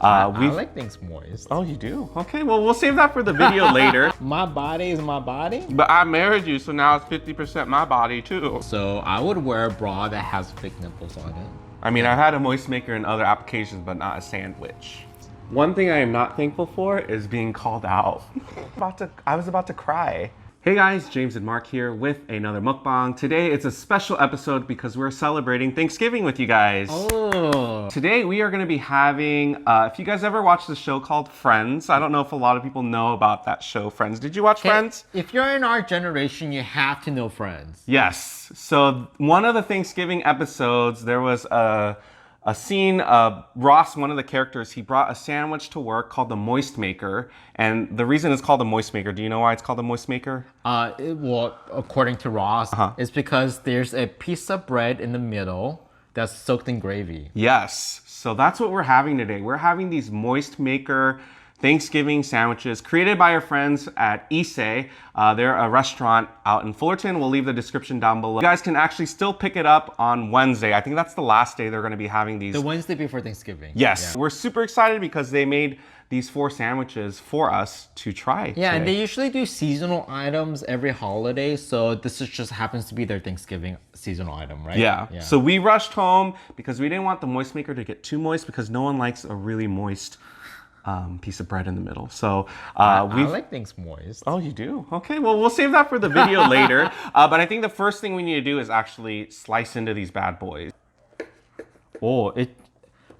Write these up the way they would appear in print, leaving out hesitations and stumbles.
I like things moist. Oh, you do? Okay, well, we'll save that for the video later. My body is my body. But I married you, so now it's 50% my body too. So I would wear a bra that has fake nipples on it. I mean, I've had a moist maker in other applications, but not a sandwich. One thing I am not thankful for is being called out. I was about to cry. Hey guys, James and Mark here with another mukbang. Today it's a special episode because we're celebrating Thanksgiving with you guys. Oh. Today we are going to be having, if you guys ever watched the show called Friends, I don't know if a lot of people know about that show, Friends. Did you watch Friends? If you're in our generation, you have to know Friends. Yes. So one of the Thanksgiving episodes, there was a scene of Ross, one of the characters, he brought a sandwich to work called the Moist Maker. And the reason it's called the Moist Maker, do you know why it's called the Moist Maker? Well, according to Ross, it's because there's a piece of bread in the middle that's soaked in gravy. Yes. So that's what we're having today. We're having these Moist Maker Thanksgiving sandwiches created by our friends at Isse. They're a restaurant out in Fullerton. We'll leave the description down below. You guys can actually still pick it up on Wednesday. I think that's the last day they're going to be having these. The Wednesday before Thanksgiving. Yes. Yeah. We're super excited because they made these 4 sandwiches for us to try. Yeah, today. and they usually do seasonal items every holiday. So this is just happens to be their Thanksgiving seasonal item, right? Yeah. So we rushed home because we didn't want the Moist Maker to get too moist because no one likes a really moist piece of bread in the middle. So I like things moist. Oh, you do? Okay, well, we'll save that for the video later. But I think the first thing we need to do is actually slice into these bad boys. Oh,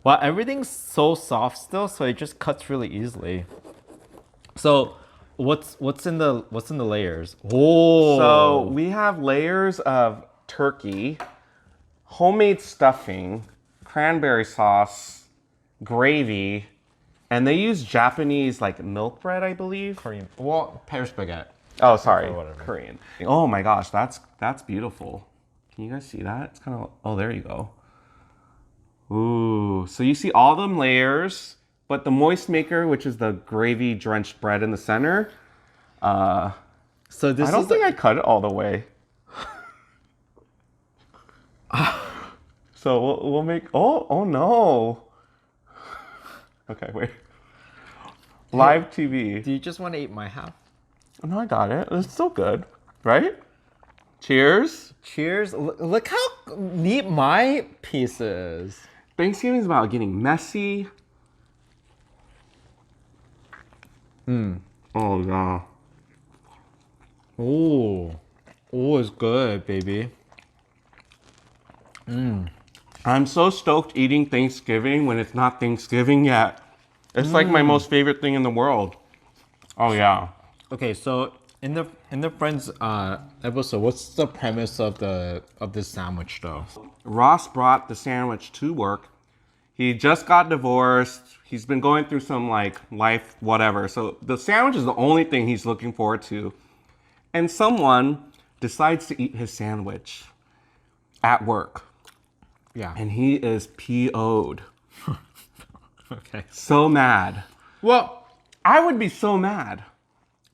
well, everything's so soft still, so it just cuts really easily. So what's in the layers? Oh, So we have layers of turkey, homemade stuffing, cranberry sauce, gravy, and they use Japanese like milk bread, I believe. Korean. Well, Paris baguette. Oh, sorry, Or whatever. Korean. Oh my gosh, that's beautiful. Can you guys see that? It's kind of, oh, there you go. Ooh, so you see all them layers, but the Moist Maker, which is the gravy drenched bread in the center. So this I don't think I cut it all the way. So we'll make, oh no. Okay, wait. Live TV. Do you just want to eat my half? No, I got it. It's still good, right? Cheers. Cheers. Look how neat my piece is. Thanksgiving is about getting messy. Oh, yeah. Oh, it's good, baby. I'm so stoked eating Thanksgiving when it's not Thanksgiving yet. It's like my most favorite thing in the world. Oh, yeah. Okay, so in the Friends episode, what's the premise of this sandwich though? Ross brought the sandwich to work. He just got divorced. He's been going through some like life, whatever. So the sandwich is the only thing he's looking forward to. And someone decides to eat his sandwich at work. Yeah. And he is PO'd. Okay. So mad. Well, I would be so mad.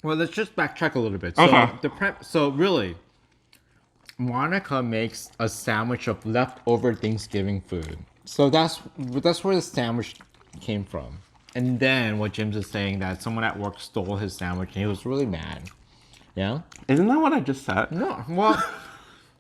Well, let's just backtrack a little bit. So Okay. So really, Monica makes a sandwich of leftover Thanksgiving food. So that's where the sandwich came from. And then what James is saying that someone at work stole his sandwich and he was really mad. Yeah? Isn't that what I just said? No. Well,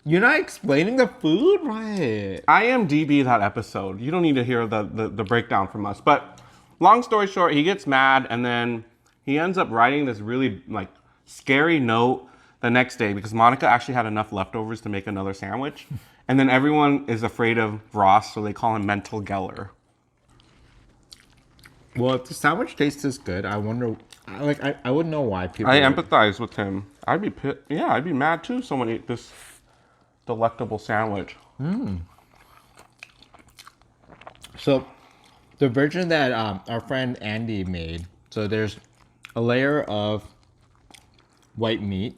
you're not explaining the food right. IMDb that episode. You don't need to hear the breakdown from us. But long story short, he gets mad and then he ends up writing this really like scary note the next day because Monica actually had enough leftovers to make another sandwich. And then everyone is afraid of Ross, so they call him Mental Geller. Well, if the sandwich tastes good, I wonder, I wouldn't know why people. I empathize with him. I'd be I'd be mad too if someone ate this delectable sandwich. So, the version that our friend Andy made, so there's a layer of white meat,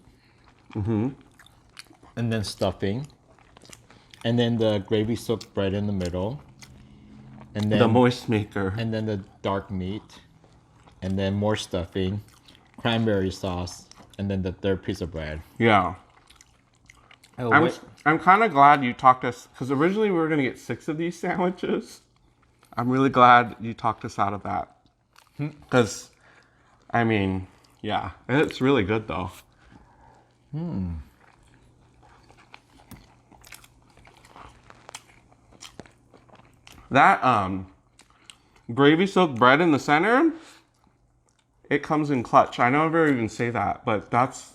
and then stuffing, and then the gravy soaked bread in the middle, and then The Moist Maker. and then the dark meat, and then more stuffing, cranberry sauce, and then the third piece of bread. Yeah. Oh, I'm kind of glad you talked us, because originally we were going to get 6 of these sandwiches. I'm really glad you talked us out of that. Because, I mean, yeah, it's really good though. That gravy soaked bread in the center, it comes in clutch. I never even say that, but that's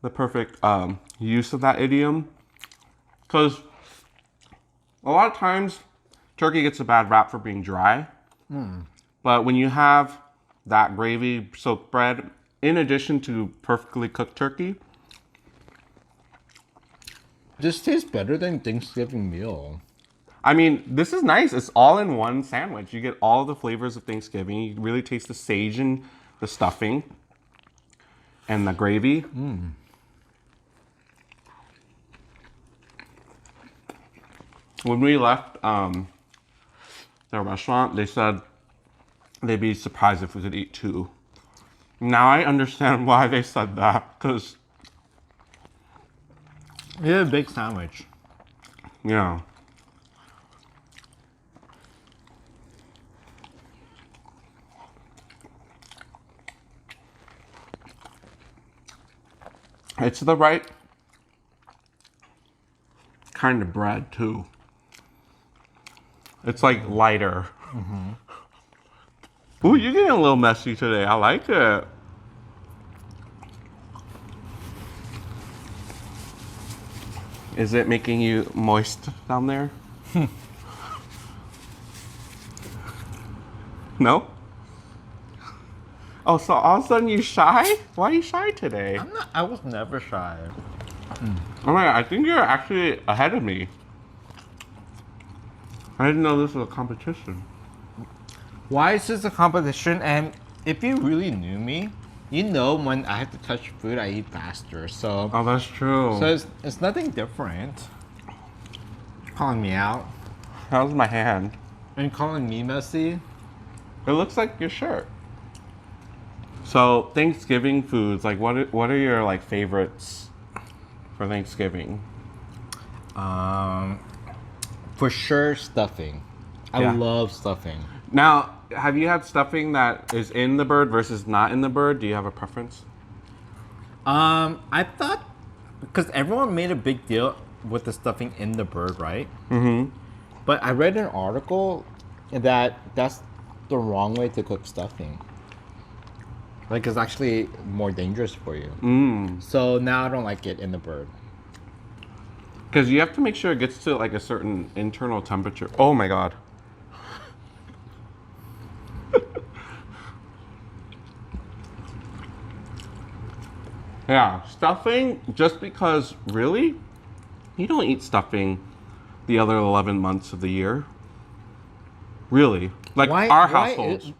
the perfect use of that idiom. Because a lot of times turkey gets a bad rap for being dry. But when you have that gravy soaked bread, in addition to perfectly cooked turkey, This tastes better than Thanksgiving meal. I mean, this is nice. It's all in one sandwich. You get all the flavors of Thanksgiving. You really taste the sage and the stuffing and the gravy. When we left the restaurant, they said they'd be surprised if we could eat two. Now I understand why they said that, because, Yeah, a big sandwich. yeah. It's the right kind of bread, too. It's like lighter. Ooh, you're getting a little messy today. I like it. Is it making you moist down there? No? Oh, so all of a sudden you shy? Why are you shy today? I was never shy. Oh my God, I think you're actually ahead of me. I didn't know this was a competition. Why is this a competition? And if you really knew me, you know when I have to touch food, I eat faster. So, Oh, that's true. it's nothing different. Calling me out That was my hand. and calling me messy. It looks like your shirt. So Thanksgiving foods, like what are your like favorites for Thanksgiving? For sure, stuffing. I Yeah. love stuffing. Now, have you had stuffing that is in the bird versus not in the bird? Do you have a preference? I thought because everyone made a big deal with the stuffing in the bird, right? Mm-hmm. But I read an article that that's the wrong way to cook stuffing. Like it's actually more dangerous for you. So now I don't like it in the bird. Because you have to make sure it gets to like a certain internal temperature. Oh my God. Yeah, stuffing, just because, really? You don't eat stuffing the other 11 months of the year. Really. Like our households.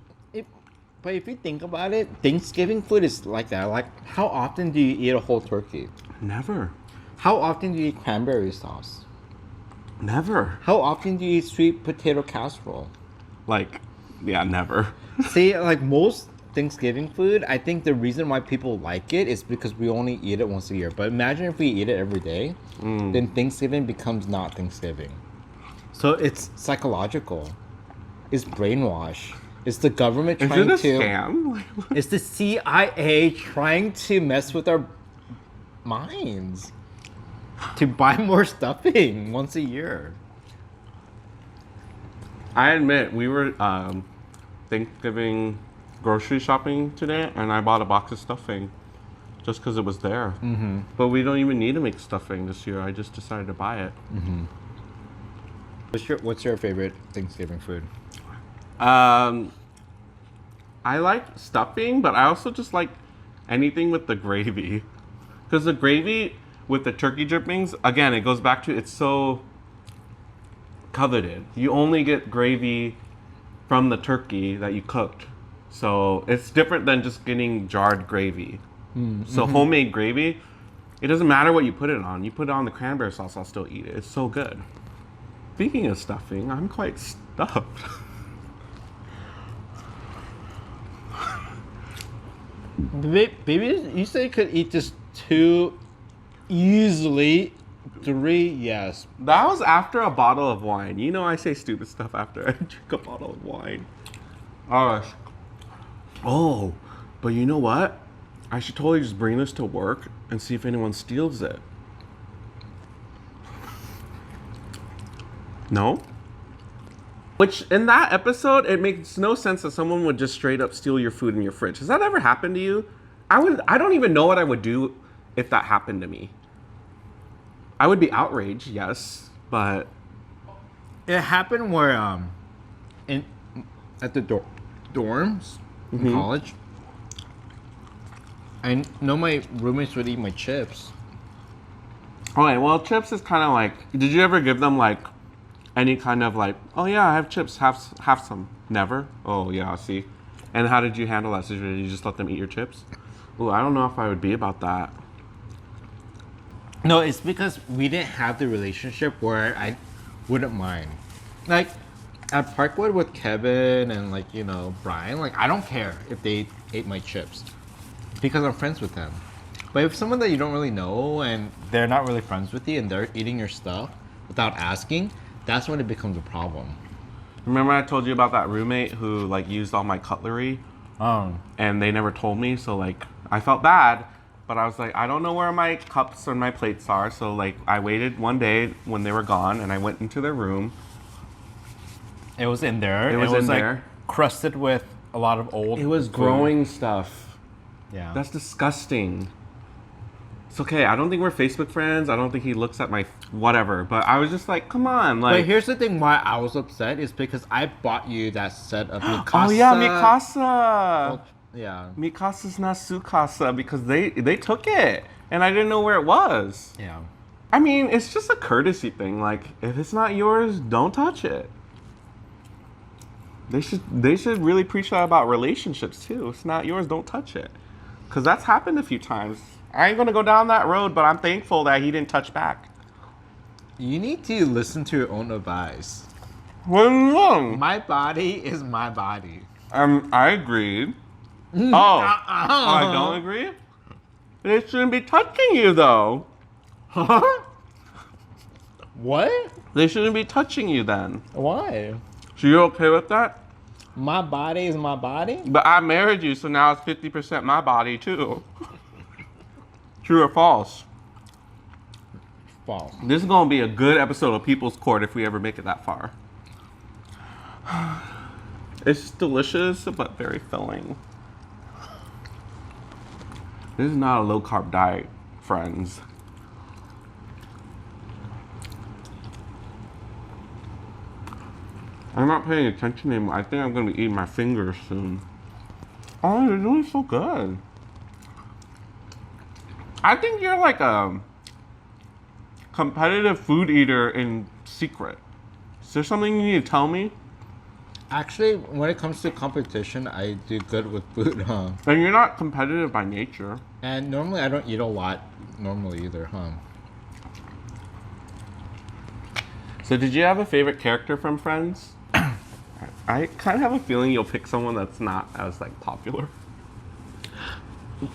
But if you think about it, Thanksgiving food is like that. Like, how often do you eat a whole turkey? Never. How often do you eat cranberry sauce? Never. How often do you eat sweet potato casserole? Like, yeah, never. See, like most Thanksgiving food, I think the reason why people like it is because we only eat it once a year. But imagine if we eat it every day, then Thanksgiving becomes not Thanksgiving. So it's psychological. It's brainwash. It's the government Is trying it a to. scam? It's the CIA trying to mess with our minds to buy more stuffing once a year. I admit, we were Thanksgiving grocery shopping today, and I bought a box of stuffing just because it was there. But we don't even need to make stuffing this year. I just decided to buy it. What's your favorite Thanksgiving food? I like stuffing, but I also just like anything with the gravy. Because the gravy with the turkey drippings, again, it goes back to it's so coveted. You only get gravy from the turkey that you cooked. So it's different than just getting jarred gravy. So homemade gravy, it doesn't matter what you put it on. You put it on the cranberry sauce, I'll still eat it. It's so good. Speaking of stuffing, I'm quite stuffed. Baby, you said you could eat this 2 easily 3, yes. That was after a bottle of wine. You know I say stupid stuff after I drink a bottle of wine. Oh, but you know what? I should totally just bring this to work and see if anyone steals it. No? Which, in that episode, it makes no sense that someone would just straight up steal your food in your fridge. Has that ever happened to you? I don't even know what I would do if that happened to me. I would be outraged, yes, but It happened where at the dorms in college. I know my roommates would eat my chips. okay, well, chips is kind of like, did you ever give them like any kind of like, oh yeah, I have chips, have some? Never? Oh yeah, see. And how did you handle that situation? Did you just let them eat your chips? Ooh, I don't know if I would be about that. No, it's because we didn't have the relationship where I wouldn't mind. Like at Parkwood with Kevin and like, you know, Brian, like I don't care if they ate my chips because I'm friends with them. But if someone that you don't really know and they're not really friends with you and they're eating your stuff without asking, that's when it becomes a problem. Remember I told you about that roommate who like used all my cutlery and they never told me, so like I felt bad, but I was like, I don't know where my cups and my plates are, so like I waited one day when they were gone and I went into their room. It was in there. It was in there. Crusted with a lot of old. It was food. growing stuff. Yeah. That's disgusting. It's okay. I don't think we're Facebook friends. I don't think he looks at my whatever. But I was just like, come on. Like, but here's the thing why I was upset is because I bought you that set of Mikasa. oh yeah, Mikasa. Yeah. Mikasa's not Sukasa because they took it and I didn't know where it was. Yeah. I mean, it's just a courtesy thing. Like, if it's not yours, don't touch it. They should really preach that about relationships too. If it's not yours, don't touch it. Because that's happened a few times. I ain't gonna go down that road, but I'm thankful that he didn't touch back. You need to listen to your own advice. What's wrong? My body is my body. I agree. I don't agree? They shouldn't be touching you though. Huh? What? They shouldn't be touching you then. Why? So you're okay with that? My body is my body? But I married you, so now it's 50% my body too. True or false? False. This is gonna be a good episode of People's Court if we ever make it that far. It's delicious, but very filling. This is not a low carb diet, friends. I'm not paying attention anymore. I think I'm gonna be eating my fingers soon. Oh, you're doing so good. I think you're like a competitive food eater in secret. Is there something you need to tell me? Actually, when it comes to competition, I do good with food, huh? And you're not competitive by nature. And normally I don't eat a lot normally either, huh? So did you have a favorite character from Friends? I kind of have a feeling you'll pick someone that's not as like popular.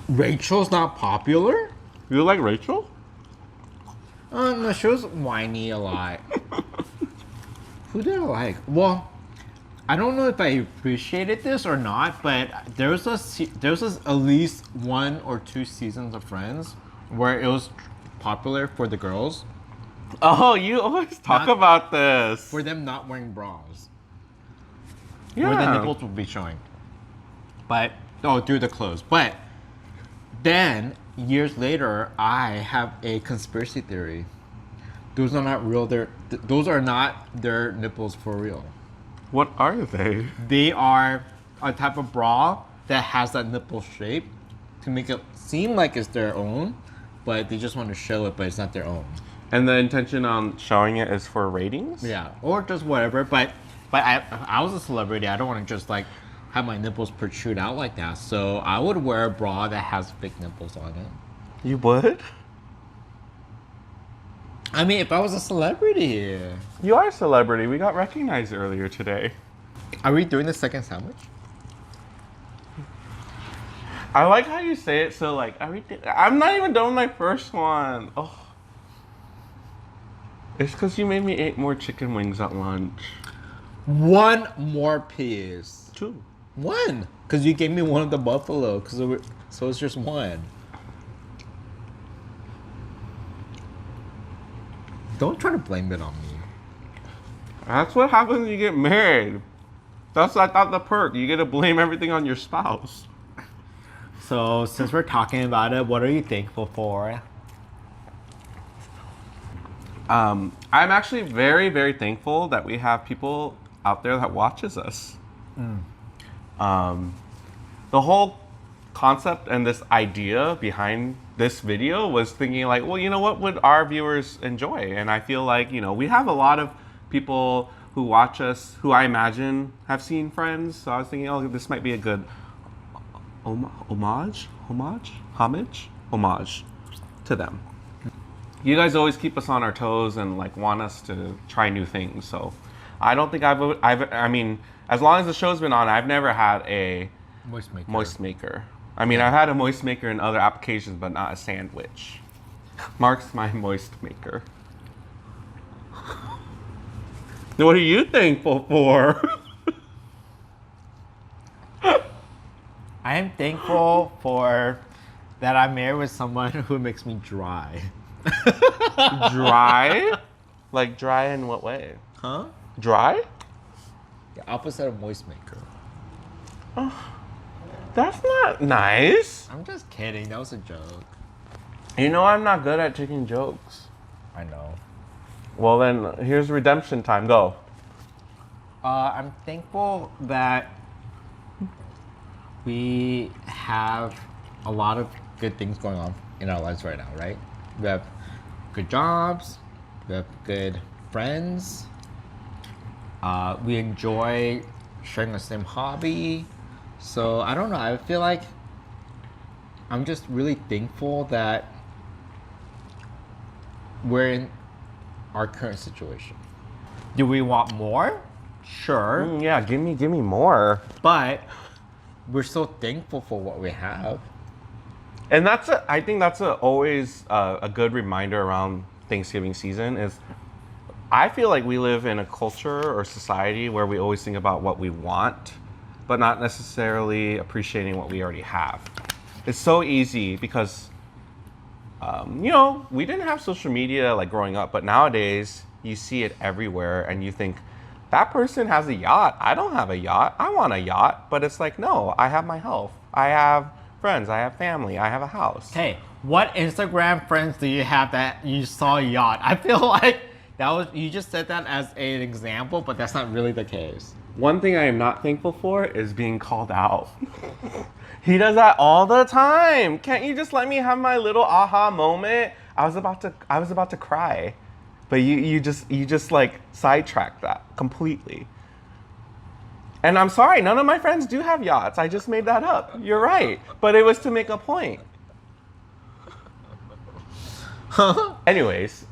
Rachel's not popular? You like Rachel? No, she was whiny a lot. Who did I like? Well, I don't know if I appreciated this or not, but there was at least 1 or 2 seasons of Friends where it was popular for the girls Oh, you always talk Not- about this. for them not wearing bras, Yeah. where the nipples would be showing. But through the clothes. But then years later, I have a conspiracy theory. Those are not real. Those are not their nipples for real. What are they? They are a type of bra that has that nipple shape to make it seem like it's their own, but they just want to show it, but it's not their own. And the intention on showing it is for ratings? Yeah, or just whatever. But I was a celebrity. I don't want to just like have my nipples protrude out like that. So I would wear a bra that has fake nipples on it. You would? I mean, if I was a celebrity. You are a celebrity. We got recognized earlier today. Are we doing the second sandwich? I like how you say it so like everything. I'm not even done with my first one. Oh. It's because you made me eat more chicken wings at lunch. One more piece. 2. One. Because you gave me one of the buffalo. So it's just one. Don't try to blame it on me. That's what happens when you get married. That's, I thought, the perk. You get to blame everything on your spouse. So since we're talking about it, what are you thankful for? I'm actually very, very thankful that we have people out there that watches us. The whole concept and this idea behind this video was thinking like, well, you know, what would our viewers enjoy? And I feel like, you know, we have a lot of people who watch us who I imagine have seen Friends. So I was thinking, oh, this might be a good homage to them. You guys always keep us on our toes and like want us to try new things. So I don't think I mean, as long as the show's been on, I've never had a moist maker. I mean, I've had a moist maker in other applications, but not a sandwich. Mark's my moist maker. What are you thankful for? I am thankful for that I'm married with someone who makes me dry. Dry? Like dry in what way? Huh? Dry? The opposite of moist maker. Oh, that's not nice. I'm just kidding. That was a joke. You know I'm not good at taking jokes. I know. Well then, here's redemption time. Go. I'm thankful that we have a lot of good things going on in our lives right now, right? We have good jobs. We have good friends. We enjoy sharing the same hobby. So I don't know. I feel like I'm just really thankful that we're in our current situation. Do we want more? Sure. Yeah, give me more. But we're so thankful for what we have. And I think that's always a good reminder around Thanksgiving season is I feel like we live in a culture or society where we always think about what we want, but not necessarily appreciating what we already have. It's so easy because, you know, we didn't have social media like growing up, but nowadays you see it everywhere and you think, that person has a yacht. I don't have a yacht. I want a yacht. But it's like, no, I have my health. I have friends. I have family. I have a house. Hey, what Instagram friends do you have that you saw a yacht? I feel like you just said that as an example, but that's not really the case. One thing I am not thankful for is being called out. He does that all the time. Can't you just let me have my little aha moment? I was about to cry. But you just like sidetracked that completely. And I'm sorry, none of my friends do have yachts. I just made that up. You're right. But it was to make a point. Anyways,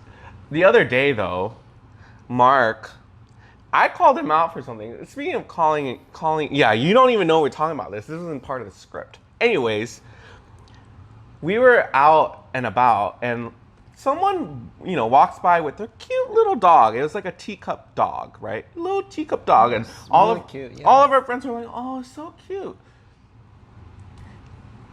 the other day though, Mark, I called him out for something. Speaking of calling, yeah, you don't even know we're talking about this. This isn't part of the script. Anyways, we were out and about and someone, you know, walks by with their cute little dog. It was like a teacup dog, right? Little teacup dog. And all of our friends were like, oh, it's so cute.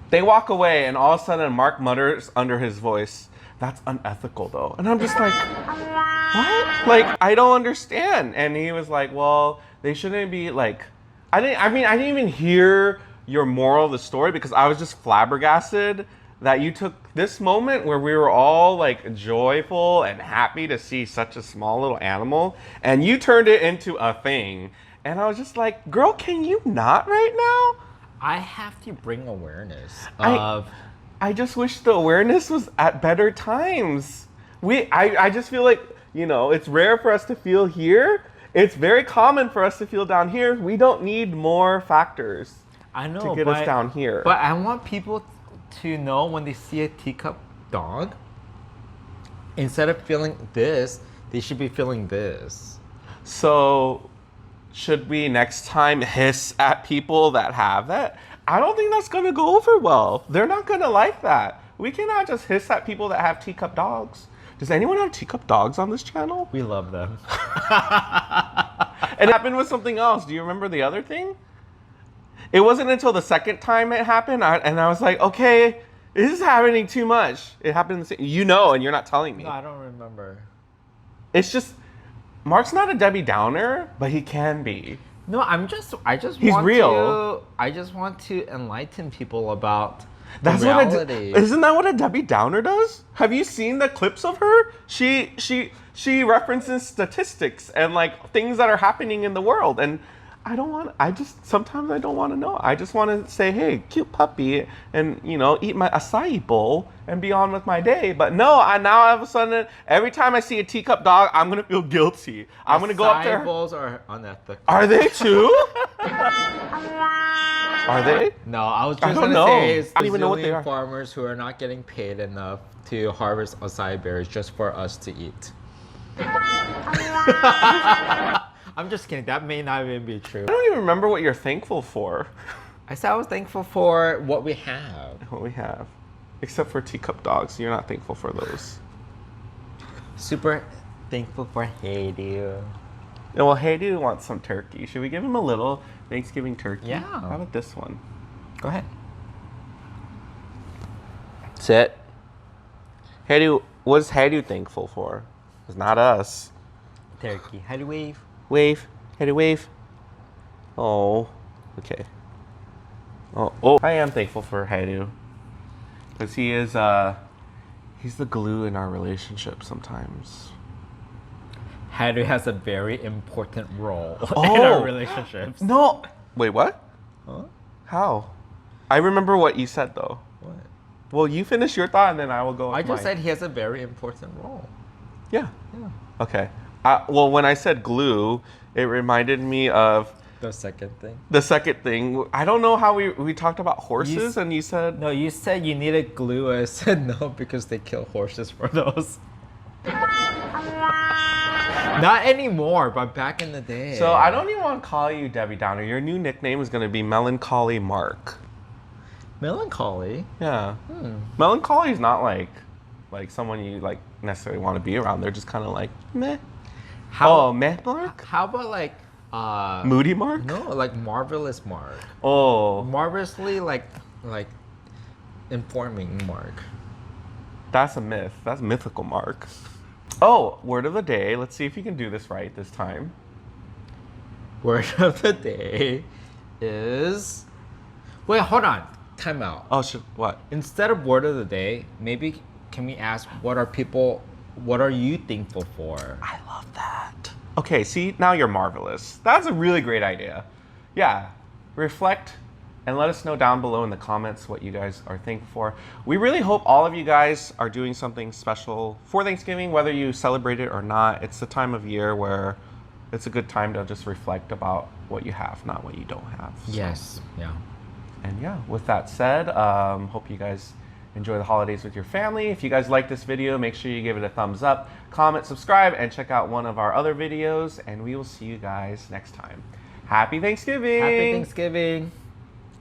They walk away and all of a sudden Mark mutters under his voice, that's unethical though. And I'm just like, what? Like, I don't understand. And he was like, well, they shouldn't be like, I didn't even hear your moral of the story because I was just flabbergasted that you took this moment where we were all like joyful and happy to see such a small little animal and you turned it into a thing. And I was just like, girl, can you not right now? I have to bring awareness of... I just wish the awareness was at better times. I just feel like, you know, it's rare for us to feel here. It's very common for us to feel down here. We don't need more factors to get us down here. But I want people to know when they see a teacup dog, instead of feeling this, they should be feeling this. So, should we next time hiss at people that have that? I don't think that's going to go over well. They're not going to like that. We cannot just hiss at people that have teacup dogs. Does anyone have teacup dogs on this channel? We love them. It happened with something else. Do you remember the other thing? It wasn't until the second time it happened, and I was like, okay, this is happening too much. It happened, you know, and you're not telling me. No, I don't remember. It's just, Mark's not a Debbie Downer, but he can be. No, He's real. I just want to enlighten people about That's reality. isn't that what a Debbie Downer does? Have you seen the clips of her? She references statistics and like things that are happening in the world, and sometimes I don't want to know. I just want to say, hey, cute puppy, and you know, eat my acai bowl and be on with my day. But no, now all of a sudden, every time I see a teacup dog, I'm gonna feel guilty. I'm gonna go up to her. Acai bowls are unethical. Are they too? Are they? No, I was I just don't gonna know. say it's I don't even know what they Brazilian are. farmers who are not getting paid enough to harvest acai berries just for us to eat. I'm just kidding. That may not even be true. I don't even remember what you're thankful for. I said I was thankful for what we have. What we have. Except for teacup dogs. You're not thankful for those. Super thankful for Haiti. Yeah, well, Hayden wants some turkey. Should we give him a little Thanksgiving turkey? Yeah. How about this one? Go ahead. Sit. Hayden, what's Hayden thankful for? It's not us. Turkey. How do you wave? Wave. Hayden, wave. Oh. Okay. Oh. I am thankful for Hayden. Because he is, he's the glue in our relationship sometimes. Haru has a very important role in Oh. our relationships. No. Wait, what? Huh? How? I remember what you said, though. What? Well, you finish your thought, and then I will go with I just mine. said he has a very important role. Yeah. Yeah. Okay. Well, when I said glue, it reminded me of The second thing. the second thing. I don't know how we talked about horses, and you said... No, you said you needed glue. I said no because they kill horses for those. Not anymore, but back in the day. So I don't even want to call you Debbie Downer. Your new nickname is going to be Melancholy Mark. Melancholy. Yeah. Melancholy is not like someone you like necessarily want to be around. They're just kind of like meh. Meh Mark? How about like Moody Mark? No, like marvelous Mark. Oh, Marvelously like informing Mark. that's a myth. That's mythical Mark. Oh, word of the day. Let's see if you can do this right this time. Word of the day is. Wait, hold on. Time out. Oh, what? Instead of word of the day, maybe can we ask what are you thankful for? I love that. Okay, see, now you're marvelous. That's a really great idea. Yeah, reflect and let us know down below in the comments what you guys are thankful for. We really hope all of you guys are doing something special for Thanksgiving, whether you celebrate it or not. It's the time of year where it's a good time to just reflect about what you have, not what you don't have. So. Yes. Yeah. And yeah, with that said, hope you guys enjoy the holidays with your family. If you guys like this video, make sure you give it a thumbs up, comment, subscribe, and check out one of our other videos. And we will see you guys next time. Happy Thanksgiving! Happy Thanksgiving!